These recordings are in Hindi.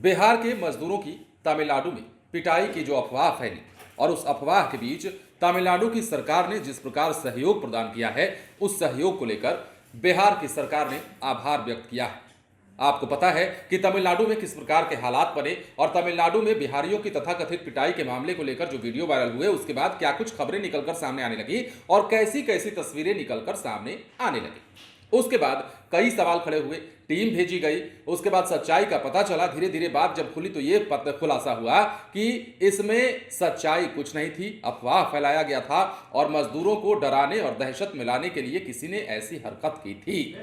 बिहार के मजदूरों की तमिलनाडु में पिटाई की जो अफवाह फैली और उस अफवाह के बीच तमिलनाडु की सरकार ने जिस प्रकार सहयोग प्रदान किया है, उस सहयोग को लेकर बिहार की सरकार ने आभार व्यक्त किया है। आपको पता है कि तमिलनाडु में किस प्रकार के हालात बने और तमिलनाडु में बिहारियों की तथाकथित पिटाई के मामले को लेकर जो वीडियो वायरल हुए, उसके बाद क्या कुछ खबरें निकलकर सामने आने लगी और कैसी कैसी तस्वीरें निकलकर सामने आने लगी। उसके बाद कई सवाल खड़े हुए, टीम भेजी गई, उसके बाद सच्चाई का पता चला। धीरे धीरे बात जब खुली तो यह खुलासा हुआ कि इसमें सच्चाई कुछ नहीं थी, अफवाह फैलाया गया था और मजदूरों को डराने और दहशत मिलाने के लिए किसी ने ऐसी हरकत की थी।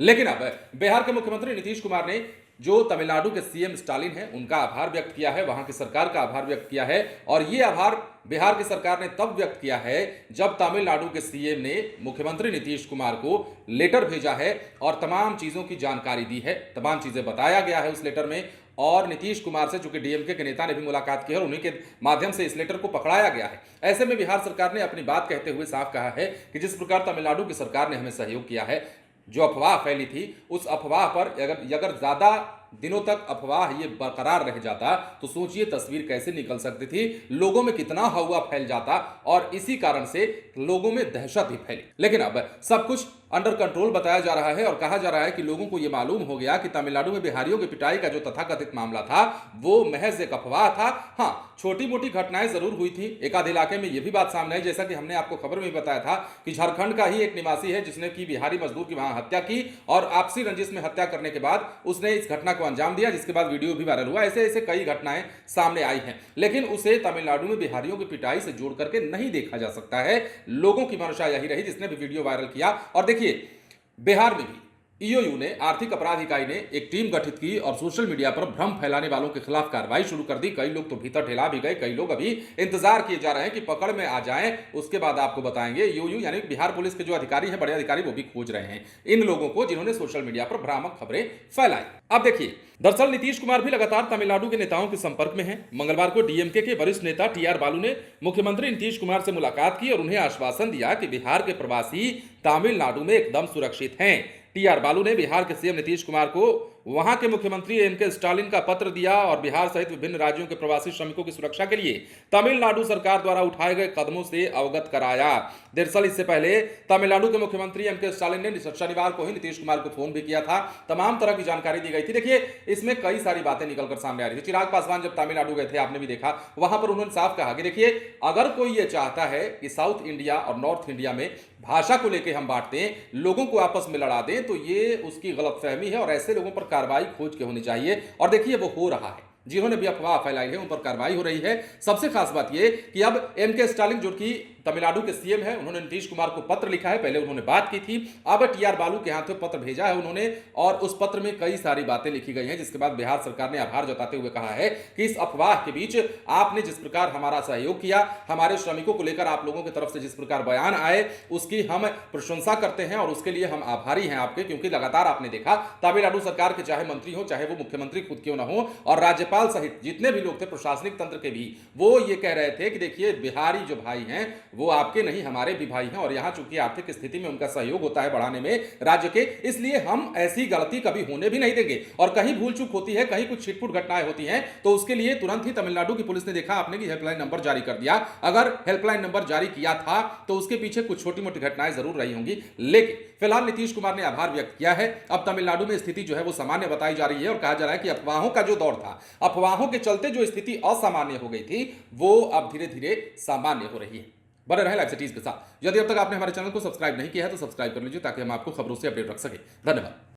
लेकिन अब बिहार के मुख्यमंत्री नीतीश कुमार ने जो तमिलनाडु के सीएम स्टालिन हैं, उनका आभार व्यक्त किया है, वहां की सरकार का आभार व्यक्त किया है। और ये आभार बिहार की सरकार ने तब व्यक्त किया है जब तमिलनाडु के सीएम ने मुख्यमंत्री नीतीश कुमार को लेटर भेजा है और तमाम चीजों की जानकारी दी है, तमाम चीजें बताया गया है उस लेटर में। और नीतीश कुमार से, चूंकि डीएमके के नेता ने भी मुलाकात की है और उन्हीं के माध्यम से इस लेटर को पकड़ाया गया है। ऐसे में बिहार सरकार ने अपनी बात कहते हुए साफ कहा है कि जिस प्रकार तमिलनाडु की सरकार ने हमें सहयोग किया है, जो अफवाह फैली थी उस अफवाह पर अगर ज्यादा दिनों तक अफवाह ये बरकरार रह जाता तो सोचिए तस्वीर कैसे निकल सकती थी, लोगों में कितना हवा फैल जाता और इसी कारण से लोगों में दहशत ही फैली। लेकिन अब सब कुछ अंडर कंट्रोल बताया जा रहा है और कहा जा रहा है कि लोगों को यह मालूम हो गया कि तमिलनाडु में बिहारियों की पिटाई का जो तथाकथित मामला था वो महज एक अफवाह था। हाँ, छोटी मोटी घटनाएं जरूर हुई थी, एक आध इलाके में यह भी बात सामने आई, जैसा कि हमने आपको खबर में बताया था कि झारखंड का ही एक निवासी है जिसने की बिहारी मजदूर की वहां हत्या की और आपसी रंजिश में हत्या करने के बाद उसने इस घटना को अंजाम दिया, जिसके बाद वीडियो भी वायरल हुआ। ऐसे ऐसे कई घटनाएं सामने आई हैं, लेकिन उसे तमिलनाडु में बिहारियों की पिटाई से जोड़ करके नहीं देखा जा सकता है। लोगों की मंशा यही रही जिसने भी वीडियो वायरल किया। और देखिए, बिहार में भी ईओयू ने, आर्थिक अपराध इकाई ने एक टीम गठित की और सोशल मीडिया पर भ्रम फैलाने वालों के खिलाफ कार्रवाई शुरू कर दी। कई लोग तो भीतर ठेला भी गए, कई लोग अभी इंतजार किए जा रहे हैं कि पकड़ में आ जाएं, उसके बाद आपको बताएंगे। ईओयू यानी बिहार पुलिस के जो अधिकारी हैं, बड़े अधिकारी, वो भी खोज रहे हैं इन लोगों को जिन्होंने सोशल मीडिया पर भ्रामक खबरें फैलाई। अब देखिए, दरअसल नीतीश कुमार भी लगातार तमिलनाडु के नेताओं के संपर्क में हैं। मंगलवार को डीएमके के वरिष्ठ नेता टीआर बालू ने मुख्यमंत्री नीतीश कुमार से मुलाकात की और उन्हें आश्वासन दिया कि बिहार के प्रवासी तमिलनाडु में एकदम सुरक्षित हैं। टीआर बालू ने बिहार के सीएम नीतीश कुमार को वहां के मुख्यमंत्री एमके स्टालिन का पत्र दिया और बिहार सहित विभिन्न राज्यों के प्रवासी श्रमिकों की सुरक्षा के लिए तमिलनाडु सरकार द्वारा उठाए गए कदमों से अवगत कराया। दरअसल इससे पहले तमिलनाडु के मुख्यमंत्री एमके स्टालिन ने शनिवार को ही नीतीश कुमार को फोन भी किया था, तमाम तरह की जानकारी दी गई थी। देखिए, इसमें कई सारी बातें निकलकर सामने आ रही थी। चिराग पासवान जब तमिलनाडु गए थे, आपने भी देखा, वहां पर उन्होंने साफ कहा कि देखिए, अगर कोई ये चाहता है कि साउथ इंडिया और नॉर्थ इंडिया में भाषा को लेकर हम बांटते हैं, लोगों को आपस में लड़ा दें, तो ये उसकी गलतफहमी है और ऐसे लोगों पर कार्रवाई खोज के होनी चाहिए। और देखिए, वो हो रहा है। जिन्होंने भी अफवाह फैलाई है उन पर कार्रवाई हो रही है। सबसे खास बात यह कि अब एमके स्टालिन, जो कि तमिलनाडु के सीएम है, उन्होंने नीतीश कुमार को पत्र लिखा है। पहले उन्होंने बात की थी, अब टीआर बालू के हाथों पत्र भेजा है उन्होंने और उस पत्र में कई सारी बातें लिखी गई हैं, जिसके बाद बिहार सरकार ने आभार जताते हुए कहा है कि इस अफवाह के बीच आपने जिस प्रकार हमारा सहयोग किया, हमारे श्रमिकों को लेकर आप लोगों की तरफ से जिस प्रकार बयान आए, उसकी हम प्रशंसा करते हैं और उसके लिए हम आभारी हैं आपके, क्योंकि लगातार आपने देखा तमिलनाडु सरकार के चाहे मंत्री हो, चाहे वो मुख्यमंत्री खुद क्यों ना हो, और राज्यपाल सहित जितने भी लोग थे प्रशासनिक तंत्र के भी, वो ये कह रहे थे कि देखिए, बिहारी जो भाई हैं वो आपके नहीं, हमारे भी भाई हैं और यहां चूंकि आर्थिक स्थिति में उनका सहयोग होता है बढ़ाने में राज्य के, इसलिए हम ऐसी गलती कभी होने भी नहीं देंगे। और कहीं भूल चूक होती है, कहीं कुछ छिटपुट घटनाएं होती हैं, तो उसके लिए तुरंत ही तमिलनाडु की पुलिस ने, देखा आपने, कि हेल्पलाइन नंबर जारी कर दिया। अगर हेल्पलाइन नंबर जारी किया था तो उसके पीछे कुछ छोटी मोटी घटनाएं जरूर रही होंगी, लेकिन फिलहाल नीतीश कुमार ने आभार व्यक्त किया है। अब तमिलनाडु में स्थिति जो है वो सामान्य बताई जा रही है और कहा जा रहा है कि अफवाहों का जो दौर था, अफवाहों के चलते जो स्थिति असामान्य हो गई थी, वो अब धीरे धीरे सामान्य हो रही है। बने रहे लाइव सिटीज के साथ। यदि अब तक आपने हमारे चैनल को सब्सक्राइब नहीं किया है तो सब्सक्राइब कर लीजिए ताकि हम आपको खबरों से अपडेट रख सके। धन्यवाद।